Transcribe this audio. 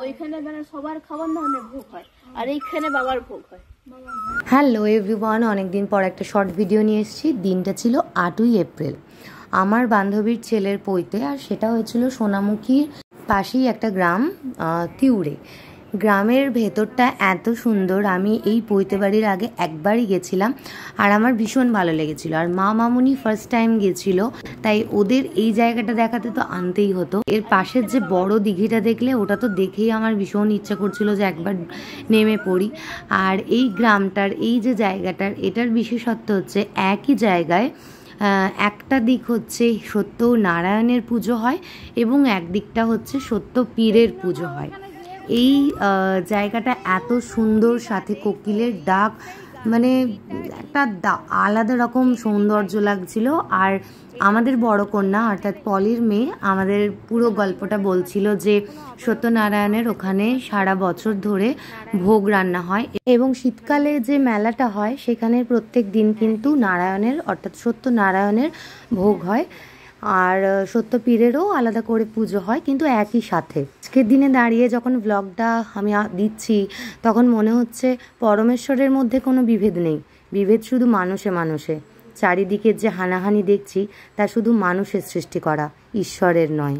ওইখানে মানে সবার খাবার নামে ভোগ হয়, আর এইখানে বাবার ভোগ হয়। হ্যালো এভরিওয়ান, অনেকদিন পর একটা শর্ট ভিডিও নিয়ে এসেছি। দিনটা ছিল 8ই এপ্রিল, আমার বান্ধবীর ছেলের পৈতে, আর সেটা হয়েছিল সোনামুখীর পাশেই একটা গ্রাম তিউড়ে। গ্রামের ভেতরটা এত সুন্দর, আমি এই পৈতে বাড়ির আগে একবারই গেছিলাম আর আমার ভীষণ ভালো লেগেছিল। আর মা মামুনি ফার্স্ট টাইম গেছিল, তাই ওদের এই জায়গাটা দেখাতে তো আনতেই হতো। এর পাশের যে বড় দিঘিটা দেখলে, ওটা তো দেখেই আমার ভীষণ ইচ্ছা করছিল যে একবার নেমে পড়ি। আর এই গ্রামটার এই যে জায়গাটার, এটার বিশেষত্ব হচ্ছে একই জায়গায় একটা দিক হচ্ছে সত্য নারায়ণের পুজো হয় এবং একদিকটা হচ্ছে সত্য পীরের পুজো হয়। এই জায়গাটা এত সুন্দর, সাথে কোকিলের ডাক, মানে একটা আলাদা রকম সৌন্দর্য লাগছিল। আর আমাদের বড় কন্যা অর্থাৎ পলির মেয়ে আমাদের পুরো গল্পটা বলছিল যে সত্যনারায়ণের ওখানে সারা বছর ধরে ভোগ রান্না হয় এবং শীতকালে যে মেলাটা হয় সেখানে প্রত্যেক দিন কিন্তু নারায়ণের অর্থাৎ সত্যনারায়ণের ভোগ হয়, আর সত্য পীরেরও আলাদা করে পুজো হয়, কিন্তু একই সাথে। আজকের দিনে দাঁড়িয়ে যখন ব্লগটা আমি দিচ্ছি তখন মনে হচ্ছে পরমেশ্বরের মধ্যে কোনো বিভেদ নেই, বিভেদ শুধু মানুষে মানুষে। চারিদিকে যে হানাহানি দেখছি তা শুধু মানুষের সৃষ্টি করা, ঈশ্বরের নয়।